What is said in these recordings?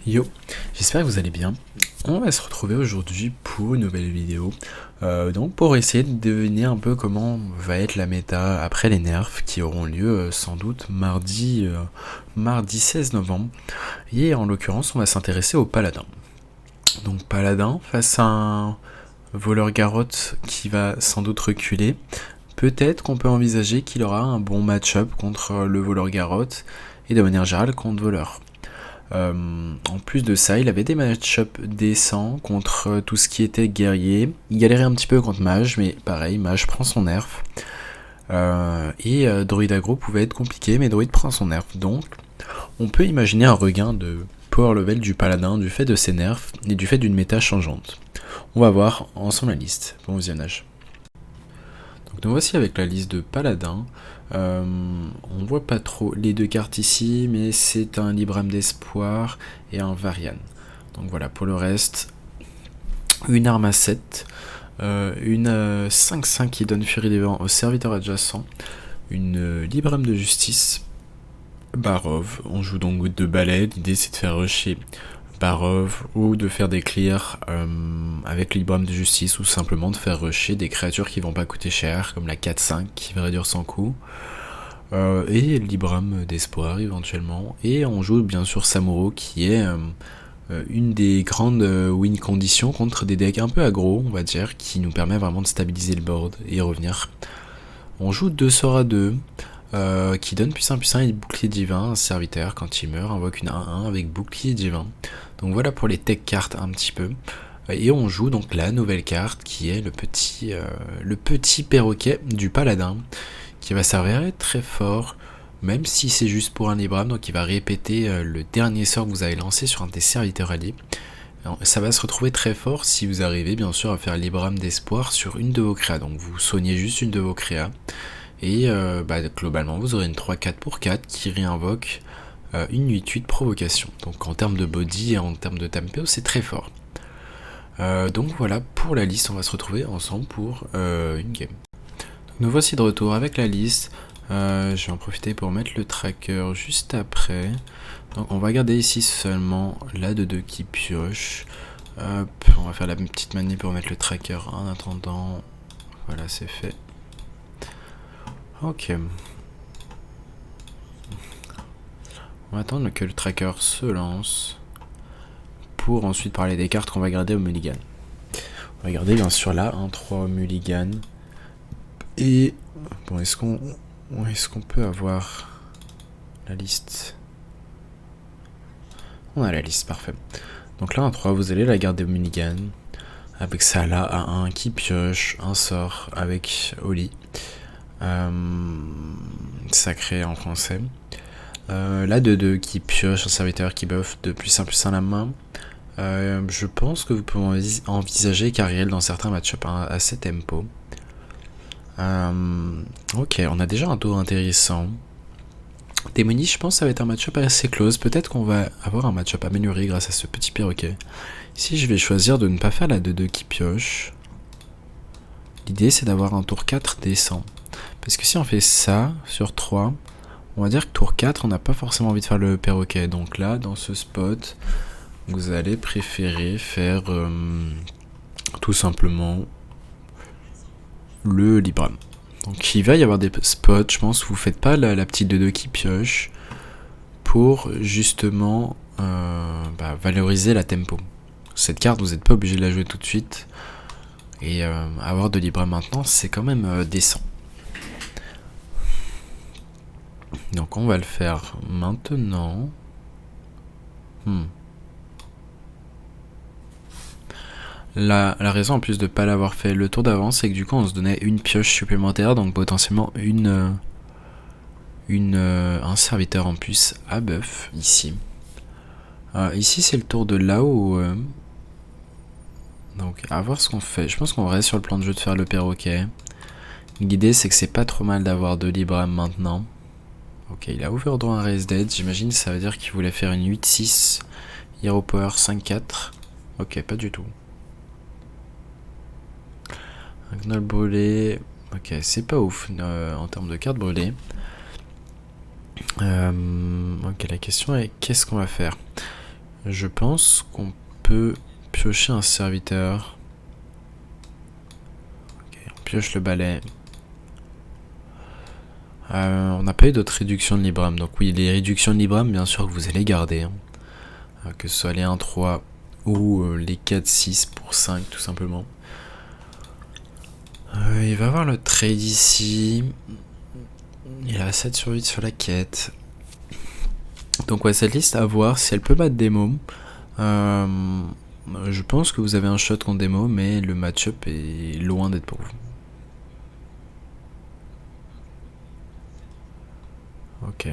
Yo, j'espère que vous allez bien. On va se retrouver aujourd'hui pour une nouvelle vidéo. Donc pour essayer de deviner un peu comment va être la méta après les nerfs qui auront lieu sans doute mardi 16 novembre. Et en l'occurrence, on va s'intéresser au paladin. Donc paladin face à un voleur garotte qui va sans doute reculer. Peut-être qu'on peut envisager qu'il aura un bon match-up contre le voleur garotte et de manière générale contre voleur. En plus de ça, il avait des match-ups décents contre tout ce qui était guerrier. Il galérait un petit peu contre mage, mais pareil, mage prend son nerf. Druid aggro pouvait être compliqué, mais druid prend son nerf. Donc, on peut imaginer un regain de power level du paladin du fait de ses nerfs et du fait d'une méta changeante. On va voir ensemble la liste. Bon visionnage. Donc nous voici avec la liste de paladins. On voit pas trop les deux cartes ici, mais c'est un Libram d'Espoir et un Varian. Donc voilà, pour le reste, une arme à 7, une 5-5 qui donne Furie des Vents au serviteur adjacent, une Libram de Justice, Barov. On joue donc de balai, l'idée c'est de faire rusher Barov ou de faire des clears avec Libram de Justice ou simplement de faire rusher des créatures qui vont pas coûter cher comme la 4-5 qui va réduire son coût. Et Libram d'Espoir éventuellement. Et on joue bien sûr Samuro qui est une des grandes win conditions contre des decks un peu aggro, on va dire, qui nous permet vraiment de stabiliser le board et revenir. On joue 2 sorts à 2 qui donne puissant et bouclier divin. Un serviteur quand il meurt invoque une 1-1 avec bouclier divin. Donc voilà pour les tech cartes un petit peu. Et on joue donc la nouvelle carte qui est le petit perroquet du paladin, qui va s'avérer très fort, même si c'est juste pour un Libram, donc il va répéter le dernier sort que vous avez lancé sur un des serviteurs alliés. Alors, ça va se retrouver très fort si vous arrivez bien sûr à faire Libram d'Espoir sur une de vos créas, donc vous soignez juste une de vos créas, et globalement vous aurez une 3-4 pour 4 qui réinvoque une 8-8 provocation. Donc en termes de body et en termes de tempo, c'est très fort. Donc voilà pour la liste, on va se retrouver ensemble pour une game. Donc nous voici de retour avec la liste. Je vais en profiter pour mettre le tracker juste après. Donc on va garder ici seulement la 2-2 qui pioche. Hop, on va faire la petite manip pour mettre le tracker en attendant. Voilà, c'est fait. Ok. On va attendre que le tracker se lance pour ensuite parler des cartes qu'on va garder au mulligan. On va garder bien sûr là un 3 au mulligan. Et bon, est-ce qu'on peut avoir la liste? On a la liste, parfait. Donc là, un 3, vous allez la garder au mulligan. Avec ça là, à 1 qui pioche, un sort avec Oli. Sacré en français. La 2-2 qui pioche, un serviteur qui buff de +1/+1 la main. Je pense que vous pouvez envisager Cariel dans certains match-ups à ces tempos. Ok, on a déjà un tour intéressant. Démonie, je pense que ça va être un match-up assez close. Peut-être qu'on va avoir un match-up amélioré grâce à ce petit perroquet. Ici, je vais choisir de ne pas faire la 2-2 qui pioche. L'idée, c'est d'avoir un tour 4 décent. Parce que si on fait ça sur 3, on va dire que tour 4, on n'a pas forcément envie de faire le perroquet. Donc là, dans ce spot, vous allez préférer faire tout simplement le Libram. Donc il va y avoir des spots, je pense, où vous faites pas la petite 2-2 qui pioche pour justement valoriser la tempo. Cette carte, vous n'êtes pas obligé de la jouer tout de suite. Et avoir de Libram maintenant, c'est quand même décent. Donc on va le faire maintenant. La raison en plus de ne pas l'avoir fait le tour d'avant, c'est que du coup on se donnait une pioche supplémentaire, donc potentiellement un serviteur en plus à buff ici. Ici c'est le tour de là-haut. Donc à voir ce qu'on fait. Je pense qu'on reste sur le plan de jeu de faire le perroquet. L'idée c'est que c'est pas trop mal d'avoir 2 Libram maintenant. Ok, il a ouvert droit un raise dead, j'imagine ça veut dire qu'il voulait faire une 8-6, Hero Power 5-4. Ok, pas du tout. Un gnoll brûlé, ok, c'est pas ouf en termes de cartes brûlées. Ok, la question est qu'est-ce qu'on va faire? Je pense qu'on peut piocher un serviteur. Ok, on pioche le balai. On n'a pas eu d'autres réductions de Libram. Donc oui, les réductions de Libram, bien sûr que vous allez garder. Hein. Que ce soit les 1-3 ou les 4-6 pour 5 tout simplement. Il va avoir le trade ici. Il a 7 sur 8 sur la quête. Donc ouais, cette liste à voir si elle peut battre Demo. Je pense que vous avez un shot contre Demo, mais le match-up est loin d'être pour vous. Ok.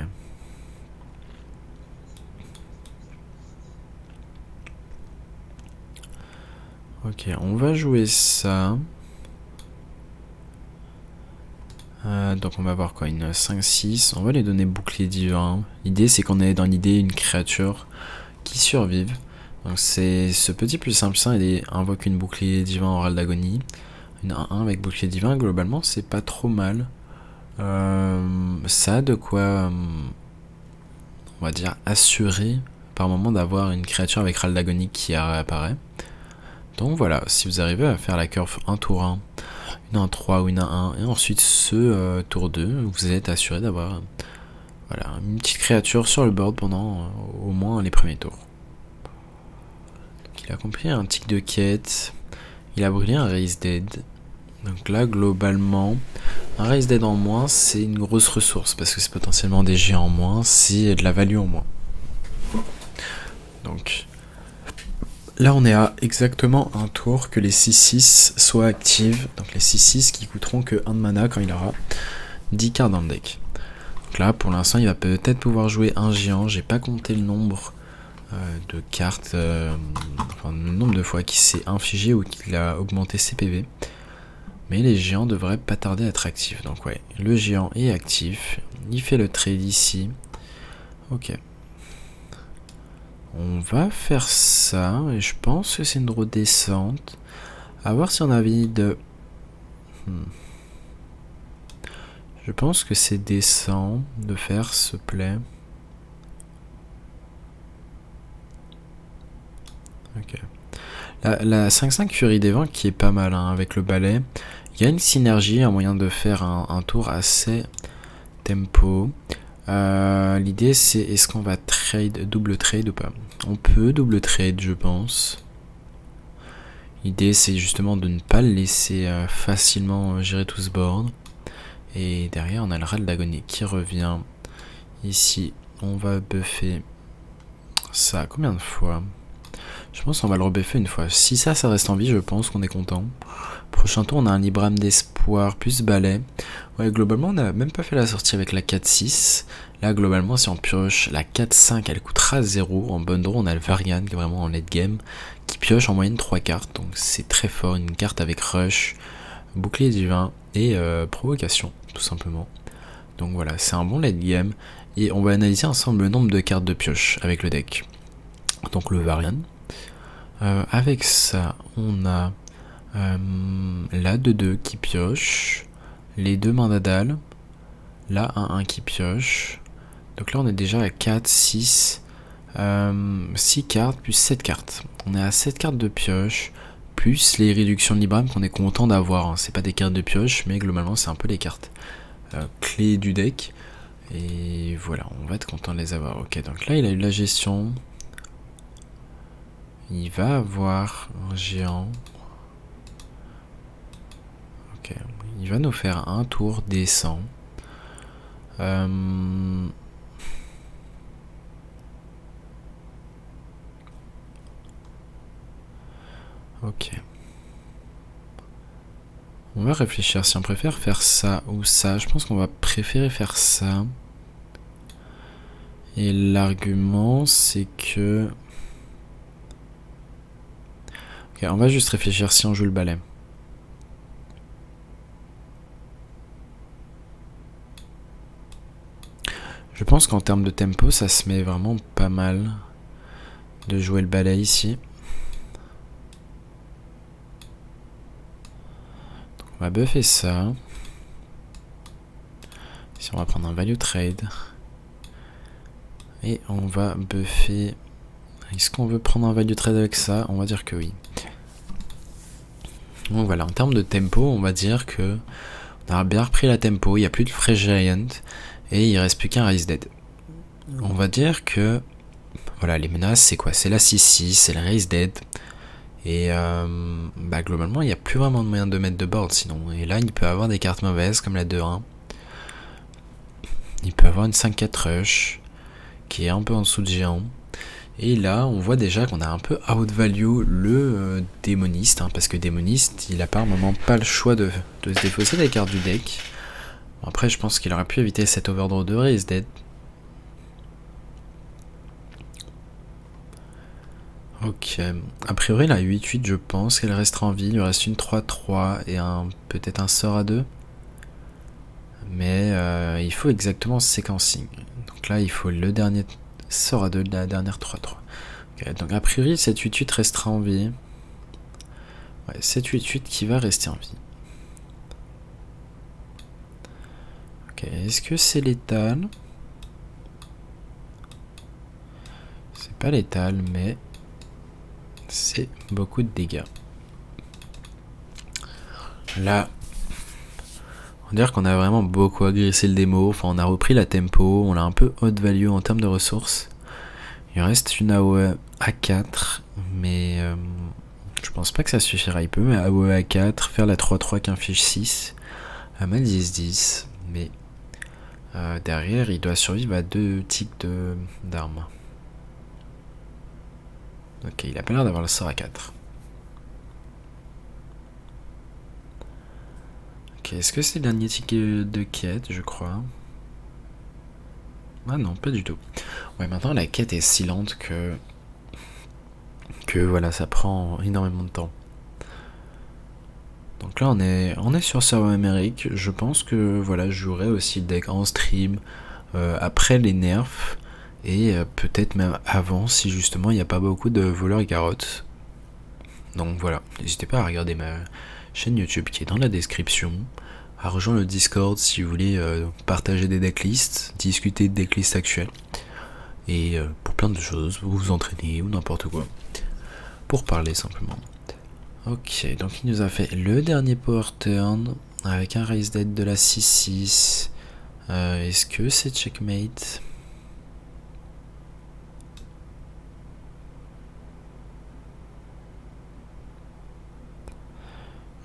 Ok, on va jouer ça. Donc on va avoir quoi, une 5-6. On va les donner bouclier divin. L'idée c'est qu'on ait dans l'idée une créature qui survive. Donc c'est ce petit plus simple, ça, il invoque une bouclier divin en râle d'agonie. Une 1-1 avec bouclier divin, globalement c'est pas trop mal. Ça a de quoi, on va dire, assurer par moment d'avoir une créature avec râle d'agonie qui réapparaît. Donc voilà, si vous arrivez à faire la curve 1 tour 1, une 1-3 ou une 1-1, et ensuite ce tour 2, vous êtes assuré d'avoir voilà, une petite créature sur le board pendant au moins les premiers tours. Donc il a compris un tic de quête, il a brûlé un Raise Dead. Donc là, globalement, un Raise Dead en moins, c'est une grosse ressource, parce que c'est potentiellement des géants en moins, c'est de la value en moins. Donc là, on est à exactement un tour que les 6-6 soient actives. Donc les 6-6 qui coûteront que 1 de mana quand il aura 10 cartes dans le deck. Donc là, pour l'instant, il va peut-être pouvoir jouer un géant. J'ai pas compté le nombre de cartes, enfin le nombre de fois qu'il s'est infligé ou qu'il a augmenté ses PV. Mais les géants devraient pas tarder à être actifs. Donc ouais, le géant est actif. Il fait le trade ici. Ok. On va faire ça, et je pense que c'est une draw descente. A voir si on a envie de... Je pense que c'est décent de faire ce play. Ok. La 5-5 Furie des Vents qui est pas mal hein, avec le balai. Il y a une synergie, un moyen de faire un tour assez tempo. L'idée c'est est-ce qu'on va double trade ou pas. On peut double trade je pense. L'idée c'est justement de ne pas le laisser facilement gérer tout ce board. Et derrière on a le râle d'agonie qui revient. Ici on va buffer ça combien de fois? Je pense qu'on va le rebuffer une fois. Si ça reste en vie, je pense qu'on est content. Prochain tour, on a un Libram d'espoir plus balai. Ouais, globalement, on n'a même pas fait la sortie avec la 4-6. Là, globalement, si on pioche la 4-5, elle coûtera 0. En bonne draw, on a le Varian, qui est vraiment en late game, qui pioche en moyenne 3 cartes. Donc c'est très fort. Une carte avec Rush, Bouclier Divin et Provocation, tout simplement. Donc voilà, c'est un bon late game. Et on va analyser ensemble le nombre de cartes de pioche avec le deck. Donc le Varian. Avec ça, on a la 2-2 qui pioche, les deux Mandadal, la 1-1 qui pioche. Donc là, on est déjà à 4, 6, 6 cartes plus 7 cartes. On est à 7 cartes de pioche, plus les réductions de Libram qu'on est content d'avoir. Hein. C'est pas des cartes de pioche, mais globalement, c'est un peu les cartes clés du deck. Et voilà, on va être content de les avoir. Ok, donc là, il a eu la gestion. Il va avoir un géant. Ok, il va nous faire un tour décent. Ok. On va réfléchir si on préfère faire ça ou ça. Je pense qu'on va préférer faire ça. Et l'argument, c'est que... Ok, on va juste réfléchir si on joue le balai. Je pense qu'en termes de tempo, ça se met vraiment pas mal de jouer le balai ici. Donc on va buffer ça. Ici on va prendre un value trade. Et on va buffer Est-ce qu'on veut prendre un value trade avec ça? On va dire que oui. Donc voilà, en termes de tempo, on va dire que on a bien repris la tempo, il n'y a plus de Fresh Giant, et il reste plus qu'un Raise Dead. On va dire que voilà, les menaces, c'est quoi? C'est la 6-6, c'est la Raise Dead. Et globalement, il n'y a plus vraiment de moyen de mettre de board sinon. Et là, il peut avoir des cartes mauvaises comme la 2-1. Il peut avoir une 5-4 rush qui est un peu en dessous de géant. Et là, on voit déjà qu'on a un peu outvalue le démoniste, hein, parce que démoniste, il a par moment pas le choix de se défausser des cartes du deck. Bon, après, je pense qu'il aurait pu éviter cette overdraw de Raise Dead. Ok, a priori la 8-8 je pense qu'elle restera en vie, il lui reste une 3-3 et peut-être un sort à 2. Mais il faut exactement ce séquencing. Donc là il faut le dernier sort à 2 de la dernière 3-3. Okay, donc a priori cette 8-8 restera en vie. Ouais, cette 8-8 qui va rester en vie. Ok, est-ce que c'est létal? C'est pas létal mais c'est beaucoup de dégâts. Là, on va dire qu'on a vraiment beaucoup agressé le démo. Enfin, on a repris la tempo, on l'a un peu haute value en termes de ressources. Il reste une AOE A4, mais je pense pas que ça suffira. Il peut mettre AOE A4, faire la 3-3 qu'un fiche 6, à mettre 10-10, mais derrière, il doit survivre à 2 ticks d'armes. Ok, il a pas l'air d'avoir le sort à 4. Ok, est-ce que c'est le dernier tick de quête, je crois? Ah non, pas du tout. Ouais, maintenant la quête est si lente que voilà, ça prend énormément de temps. Donc là, on est sur Serveur Amérique. Je pense que voilà, je jouerai aussi le deck en stream après les nerfs et peut-être même avant si justement il n'y a pas beaucoup de voleurs carottes. Donc voilà, n'hésitez pas à regarder ma chaîne YouTube qui est dans la description, à rejoindre le Discord si vous voulez partager des decklists, discuter de decklists actuels et pour plein de choses, vous entraîner ou n'importe quoi, pour parler simplement. Ok, donc il nous a fait le dernier power turn avec un raise dead de la 6-6. Est-ce que c'est checkmate?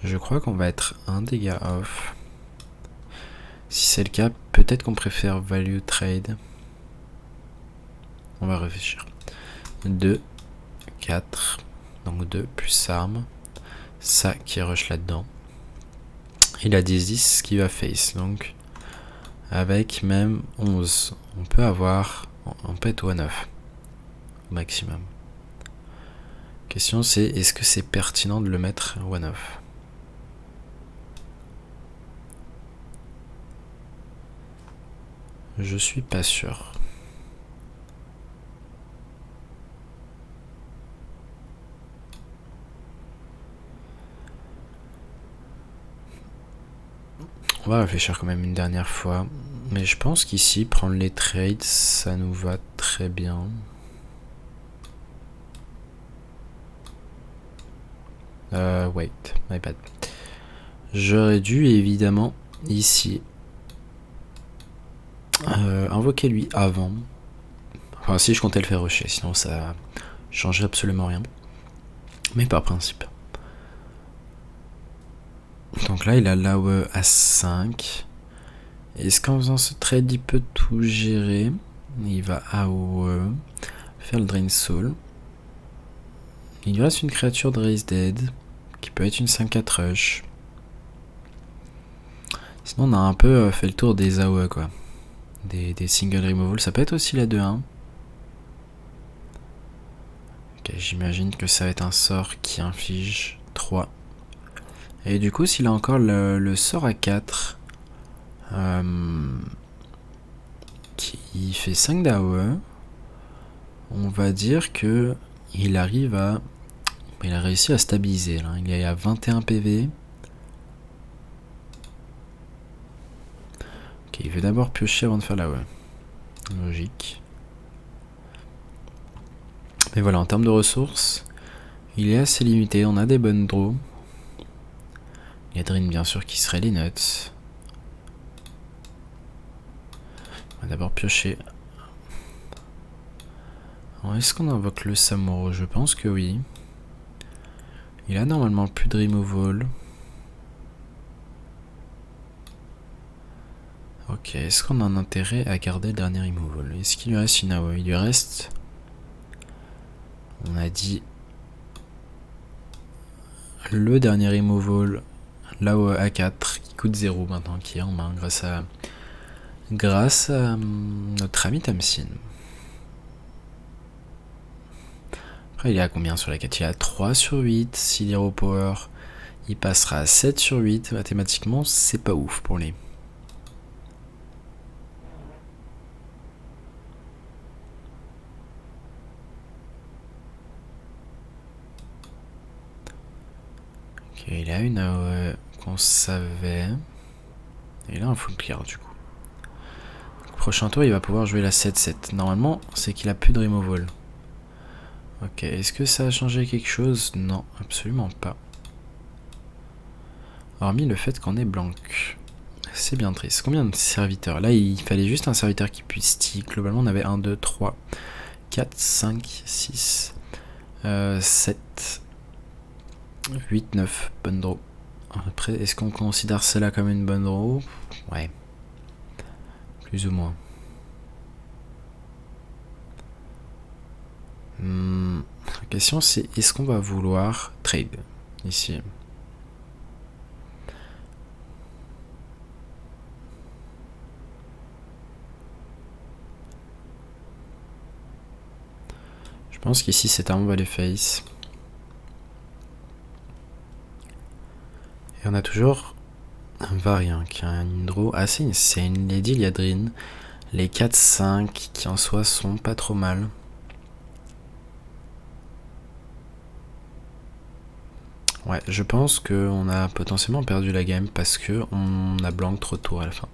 Je crois qu'on va être un dégât off. Si c'est le cas, peut-être qu'on préfère value trade. On va réfléchir. 2, 4, donc 2 plus arme. Ça qui rush là-dedans. Il a 10-10 qui va face, donc avec même 11, on peut avoir, on peut être 9 au maximum. Question c'est, est-ce que c'est pertinent de le mettre 1-off? Je suis pas sûr. On va réfléchir quand même une dernière fois. Mais je pense qu'ici, prendre les trades, ça nous va très bien. Wait, my bad. J'aurais dû évidemment ici invoquer lui avant. Enfin, si je comptais le faire rusher, sinon ça changerait absolument rien. Mais par principe. Donc là, il a l'AOE à 5. Est-ce qu'en faisant ce trade, il peut tout gérer? Il va AOE, faire le Drain Soul. Il lui reste une créature de Raise Dead, qui peut être une 5-4 rush. Sinon, on a un peu fait le tour des AOE, quoi. Des single removal. Ça peut être aussi la 2-1. Ok, j'imagine que ça va être un sort qui inflige 3. Et du coup, s'il a encore le sort à 4, qui fait 5 d'AOE, on va dire que il arrive à... Il a réussi à stabiliser, là. Il est à 21 PV. Ok, il veut d'abord piocher avant de faire l'AOE. Logique. Mais voilà, en termes de ressources, il est assez limité. On a des bonnes draws. Il y a Drin bien sûr qui serait les nuts. On va d'abord piocher. Est-ce qu'on invoque le Samuro? Je pense que oui. Il a normalement plus de removal. Ok, est-ce qu'on a un intérêt à garder le dernier removal? Est-ce qu'il lui reste une AOE? Il lui reste... On a dit... Le dernier removal, l'AOE A4, qui coûte 0 maintenant, qui est en main grâce à notre ami Tamsin. Après, il est à combien sur la 4? Il est à 3 sur 8. S'il est au power, il passera à 7 sur 8. Mathématiquement, c'est pas ouf pour lui. Ok, il a une AOE qu'on savait. Et là, un full clear du coup. Prochain tour, il va pouvoir jouer la 7-7. Normalement, c'est qu'il a plus de removal. Ok, est-ce que ça a changé quelque chose? Non, absolument pas. Hormis le fait qu'on est blanc. C'est bien triste. Combien de serviteurs? Là, il fallait juste un serviteur qui puisse stick. Globalement, on avait 1, 2, 3, 4, 5, 6, 7, 8, 9. Bonne draw. Après, est-ce qu'on considère cela comme une bonne draw? Ouais. Plus ou moins. La question c'est, est-ce qu'on va vouloir trade ici? Je pense qu'ici c'est un volley face. Et on a toujours un Varien qui a une draw assez insane. Lady Liadrine, les 4-5 qui en soi sont pas trop mal. Ouais, je pense qu'on a potentiellement perdu la game parce que on a blanc trop tôt à la fin.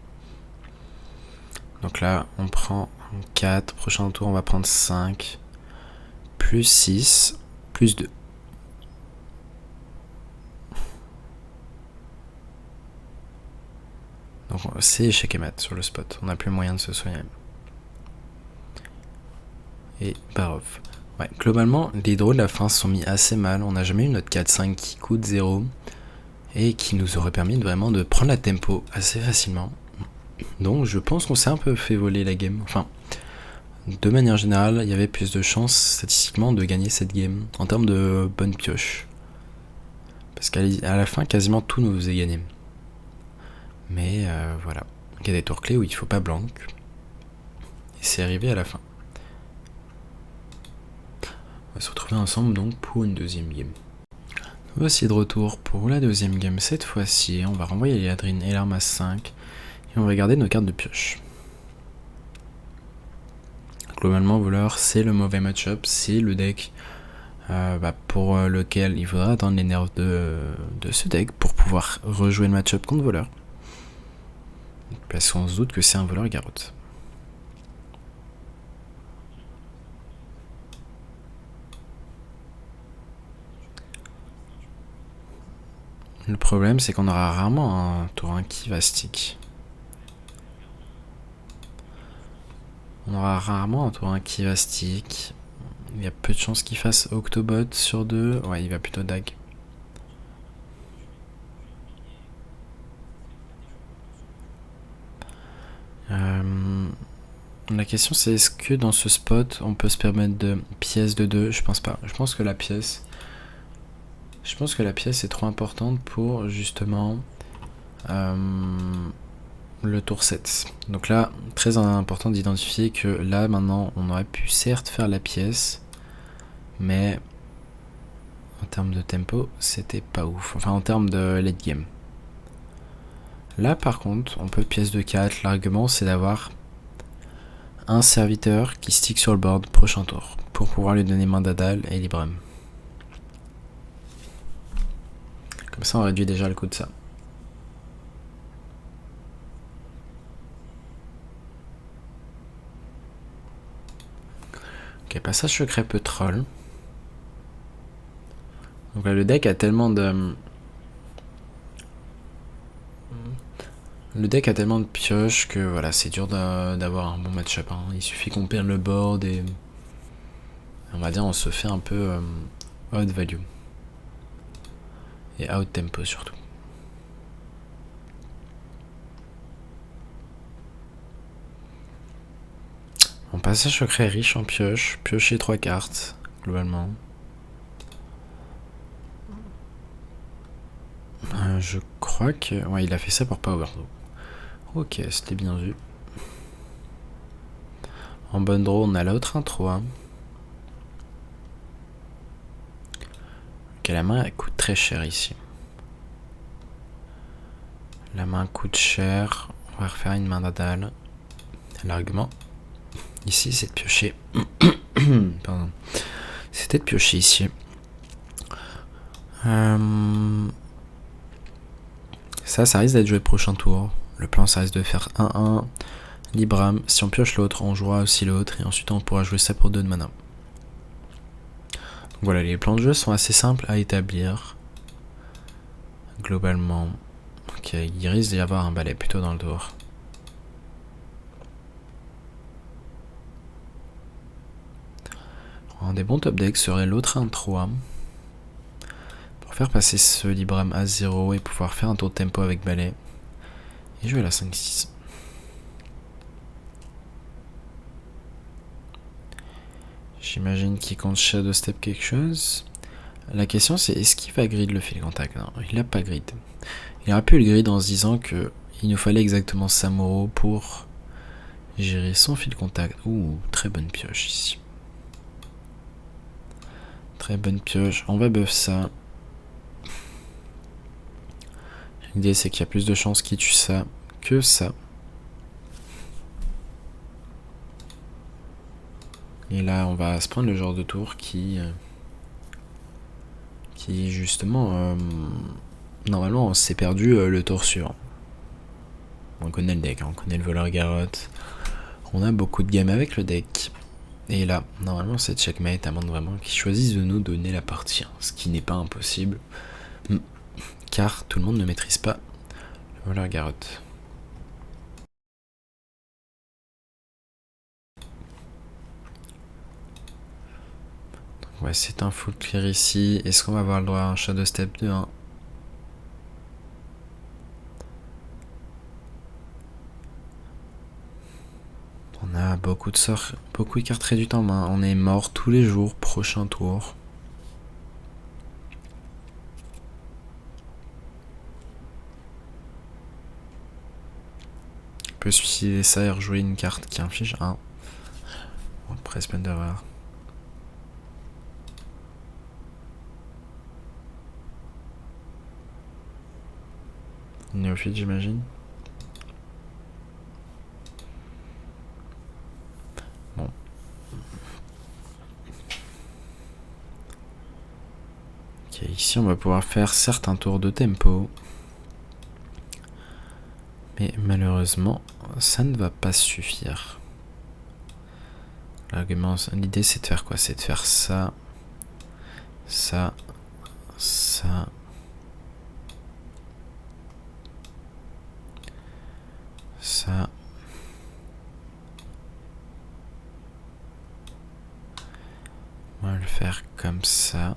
Donc là, on prend 4. Prochain tour, on va prendre 5. Plus 6. Plus 2. Donc c'est échec et mat sur le spot. On n'a plus moyen de se soigner. Et Barov. Ouais, globalement, les draws de la fin se sont mis assez mal. On n'a jamais eu notre 4-5 qui coûte 0 et qui nous aurait permis vraiment de prendre la tempo assez facilement. Donc je pense qu'on s'est un peu fait voler la game. Enfin, de manière générale, il y avait plus de chances statistiquement de gagner cette game en termes de bonne pioche. Parce qu'à la fin, quasiment tout nous est gagné. Mais voilà. Il y a des tours clés où il faut pas blanc. Et c'est arrivé à la fin. On va se retrouver ensemble donc pour une deuxième game. Voici de retour pour la deuxième game. Cette fois-ci, on va renvoyer Liadrine et l'arme à 5. Et on va garder nos cartes de pioche. Globalement, voleur, c'est le mauvais match-up. C'est le deck pour lequel il faudra attendre les nerfs de ce deck pour pouvoir rejouer le match-up contre voleur. Parce qu'on se doute que c'est un voleur Garrote. Le problème, c'est qu'on aura rarement un tour 1 qui va stick. On aura rarement un tour 1 qui va stick. Il y a peu de chances qu'il fasse Octobot sur 2. Ouais, il va plutôt dag. La question c'est, est-ce que dans ce spot on peut se permettre de pièce de 2? Je pense pas. Je pense que la pièce est trop importante pour justement le tour 7. Donc là, très important d'identifier que là maintenant on aurait pu certes faire la pièce, mais en termes de tempo c'était pas ouf. Enfin en termes de late game. Là par contre on peut pièce de 4. L'argument c'est d'avoir un serviteur qui stick sur le board prochain tour pour pouvoir lui donner main d'Adal et Librem. Comme ça on réduit déjà le coût de ça. Ok, passage secret peu troll. Donc là, le deck a tellement de... Le deck a tellement de pioches que voilà, c'est dur d'avoir un bon match-up. Hein. Il suffit qu'on perde le board et... On va dire on se fait un peu out value. Et out tempo surtout. Mon passage secret riche en pioches. Piocher 3 cartes, globalement. Je crois que... Ouais, il a fait ça pour pas overdraw. Ok, c'était bien vu. En bonne draw, on a l'autre intro. Ok, la main elle coûte très cher ici. La main coûte cher. On va refaire une main d'Adal. L'argument ici, c'est de piocher. Pardon. C'était de piocher ici. Ça risque d'être joué prochain tour. Le plan, ça risque de faire 1-1. Libram. Si on pioche l'autre, on jouera aussi l'autre. Et ensuite, on pourra jouer ça pour 2 de mana. Donc voilà, les plans de jeu sont assez simples à établir. Globalement. Ok, il risque d'y avoir un balai plutôt dans le tour. Un des bons top decks serait l'autre 1-3. Pour faire passer ce Libram à 0 et pouvoir faire un tour de tempo avec balai. Et jouer la 5-6. J'imagine qu'il compte Shadow Step quelque chose. La question c'est est-ce qu'il va grid le fil contact? Non, il n'a pas grid. Il aurait pu le grid en se disant que il nous fallait exactement Samuro pour gérer son fil contact. Ouh, très bonne pioche ici. Très bonne pioche. On va buff ça. L'idée c'est qu'il y a plus de chances qu'il tue ça que ça. Et là on va se prendre le genre de tour qui justement normalement on s'est perdu le tour suivant. On connaît le deck, hein, on connaît le voleur Garrotte. On a beaucoup de games avec le deck. Et là, normalement c'est checkmate, à moins vraiment qu'ils choisissent de nous donner la partie, hein, ce qui n'est pas impossible. Car tout le monde ne maîtrise pas le voleur Garrotte. Ouais, c'est un full clear ici. Est-ce qu'on va avoir le droit à un Shadow Step 2-1? On a beaucoup de sorts, beaucoup de cartes réduites en main. On est mort tous les jours, prochain tour. On peut suicider ça et rejouer une carte qui inflige 1. Après, c'est peine d'erreur. Néophyte, j'imagine. Bon. Ok, ici on va pouvoir faire certains tours de tempo. Mais malheureusement, ça ne va pas suffire. L'argument, l'idée c'est de faire quoi? C'est de faire ça, ça, ça. Ça. On va le faire comme ça.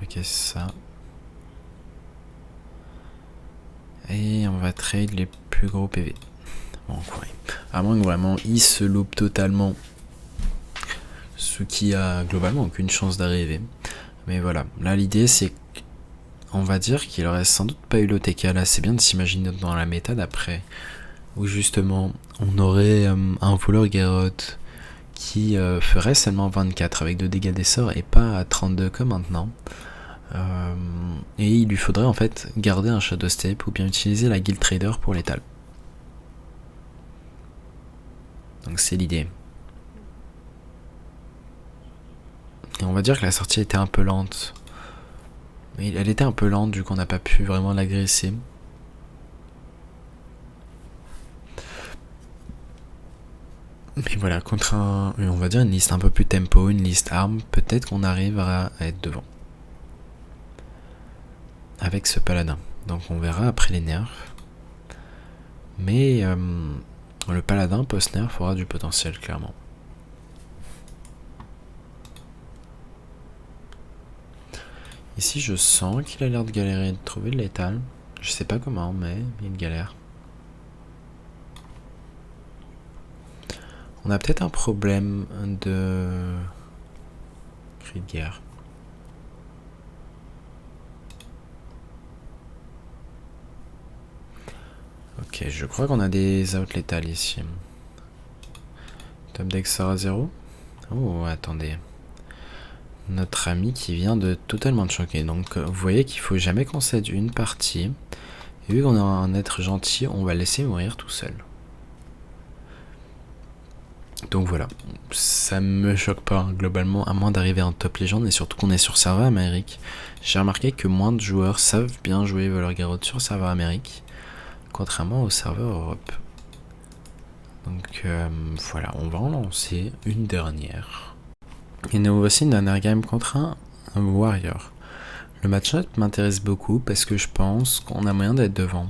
Ok, ça. Et on va trade les plus gros PV. Bon, ouais. À moins que vraiment il se loupe totalement. Ce qui a globalement aucune chance d'arriver. Mais voilà, là l'idée c'est qu'on va dire qu'il aurait sans doute pas eu l'OTK. Là c'est bien de s'imaginer dans la méta d'après. Où justement on aurait un voleur Garrotte qui ferait seulement 24 avec 2 dégâts des sorts et pas à 32 comme maintenant. Et il lui faudrait en fait garder un Shadow Step ou bien utiliser la Guild Trader pour l'étal. Donc c'est l'idée. Et on va dire que la sortie était un peu lente. Elle était un peu lente du coup on n'a pas pu vraiment l'agresser. Mais voilà, contre on va dire une liste un peu plus tempo, une liste arme, peut-être qu'on arrivera à être devant. avec ce paladin. Donc on verra après les nerfs. Mais le paladin post-nerf aura du potentiel, clairement. Ici, je sens qu'il a l'air de galérer de trouver le létal. Je sais pas comment, mais il y a une galère. On a peut-être un problème de cri de guerre. Ok, je crois qu'on a des outs létales ici. Top deck sort à 0. Oh, attendez. Notre ami qui vient de totalement te choquer. Donc, vous voyez qu'il faut jamais qu'on cède une partie. Et vu qu'on a un être gentil, on va le laisser mourir tout seul. Donc voilà, ça me choque pas globalement, à moins d'arriver en top légende et surtout qu'on est sur serveur Amérique. J'ai remarqué que moins de joueurs savent bien jouer Valor Garrote sur serveur Amérique, contrairement au serveur Europe. Donc voilà, on va en lancer une dernière. Et nous voici une dernière game contre un Warrior. Le match-up m'intéresse beaucoup parce que je pense qu'on a moyen d'être devant.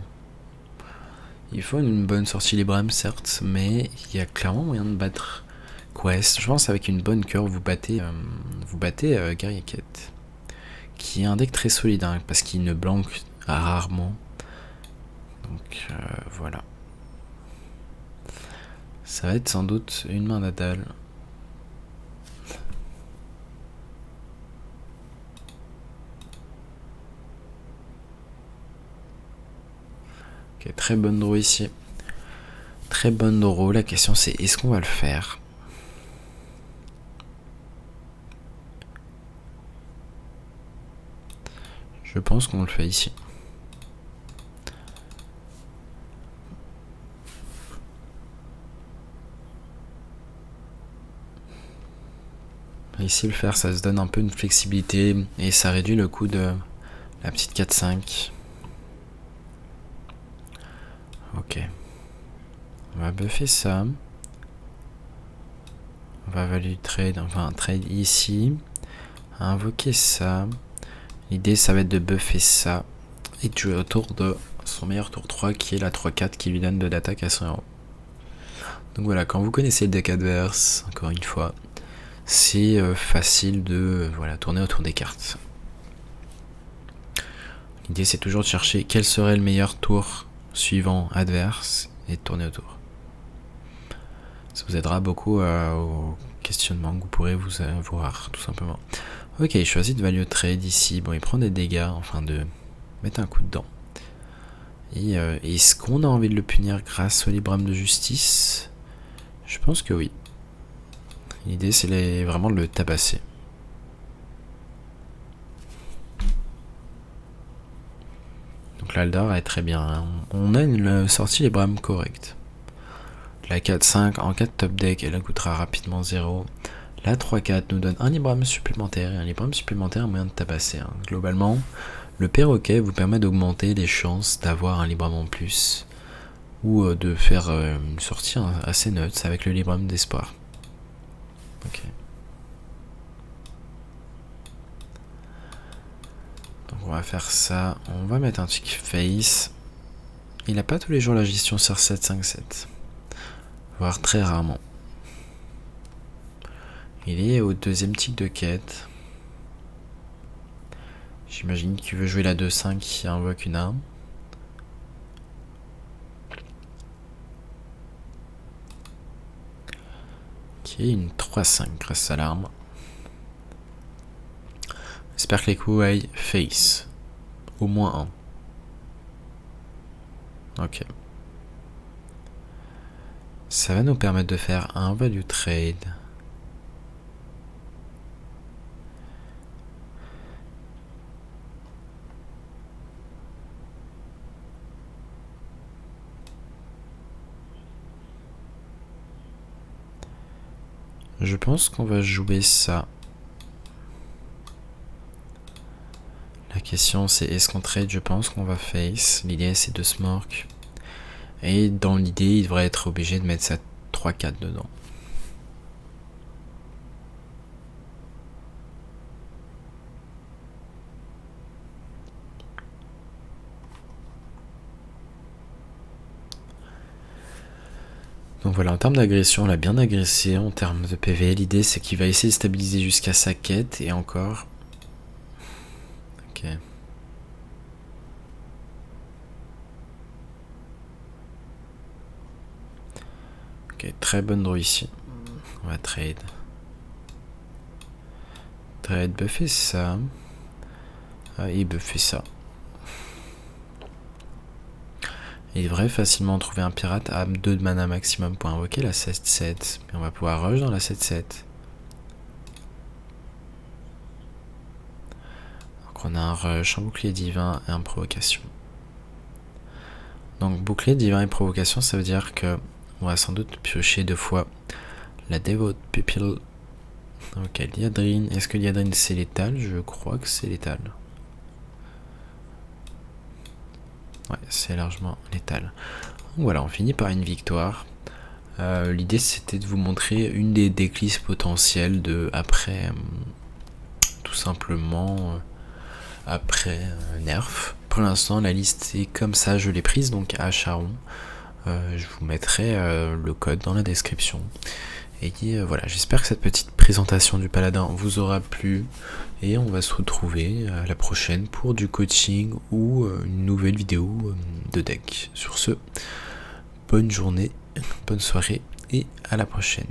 Il faut une bonne sortie Libram certes, mais il y a clairement moyen de battre Quest. Je pense avec une bonne cœur vous battez Guerrier Quête, qui est un deck très solide hein, parce qu'il ne blanque rarement. Donc voilà. Ça va être sans doute une main natale. Ok, très bonne draw ici. Très bonne draw. La question c'est est-ce qu'on va le faire? Je pense qu'on le fait ici. Ici le faire ça se donne un peu une flexibilité et ça réduit le coût de la petite 4-5. Ok. On va buffer ça. On va value trade, enfin trade ici. Invoquer ça. L'idée ça va être de buffer ça. Et de jouer autour de son meilleur tour 3 qui est la 3-4 qui lui donne de l'attaque à 100 €. Donc voilà, quand vous connaissez le deck adverse, encore une fois, c'est facile de tourner autour des cartes. L'idée c'est toujours de chercher quel serait le meilleur tour suivant adverse et de tourner autour. Ça vous aidera beaucoup au questionnement que vous pourrez vous avoir tout simplement. Ok, il choisit de value trade ici. Bon, il prend des dégâts, enfin de mettre un coup dedans. Et est-ce qu'on a envie de le punir grâce au Libram de justice? Je pense que oui. L'idée c'est vraiment de le tabasser. Donc l'Aldar est très bien. Hein. On a une sortie Libram correcte. La 4-5 en 4 top deck, elle coûtera rapidement 0. La 3-4 nous donne un Libram supplémentaire et un Libram supplémentaire moyen de tabasser. Hein. Globalement, le perroquet vous permet d'augmenter les chances d'avoir un Libram en plus ou de faire une sortie assez neutre avec le Libram d'espoir. Ok. Donc on va faire ça. On va mettre un tick face. Il n'a pas tous les jours la gestion sur 7-5-7. Voire très rarement. Il est au deuxième tick de quête. J'imagine qu'il veut jouer la 2-5 qui invoque une arme. Qui est une 3-5 grâce à l'arme. J'espère que les coups aillent face. Au moins un. Ok. Ça va nous permettre de faire un value trade. Je pense qu'on va jouer ça. La question c'est est-ce qu'on trade? Je pense qu'on va face. L'idée c'est de smork. Et dans l'idée il devrait être obligé de mettre sa 3-4 dedans. Donc voilà, en termes d'agression, on l'a bien agressé. En termes de PV, l'idée c'est qu'il va essayer de stabiliser jusqu'à sa quête et encore. Ok. Ok, très bonne draw ici. On va trade. Trade buffer ça. Et buffer ça. Il devrait facilement trouver un pirate à 2 de mana maximum pour invoquer la 7-7. Mais on va pouvoir rush dans la 7-7. Donc on a un rush, un bouclier divin et un provocation. Donc bouclier divin et provocation, ça veut dire que on va sans doute piocher 2 fois la Devote Pupil. Ok, Liadrine. Est-ce que Liadrine c'est létal? Je crois que c'est létal. Ouais, c'est largement létal. Donc voilà, on finit par une victoire. L'idée c'était de vous montrer une des déclisses potentielles de après, tout simplement après nerf. Pour l'instant la liste est comme ça, je l'ai prise donc à Charon. Je vous mettrai le code dans la description. Et voilà, j'espère que cette petite présentation du paladin vous aura plu. Et on va se retrouver à la prochaine pour du coaching ou une nouvelle vidéo de deck. Sur ce, bonne journée, bonne soirée et à la prochaine.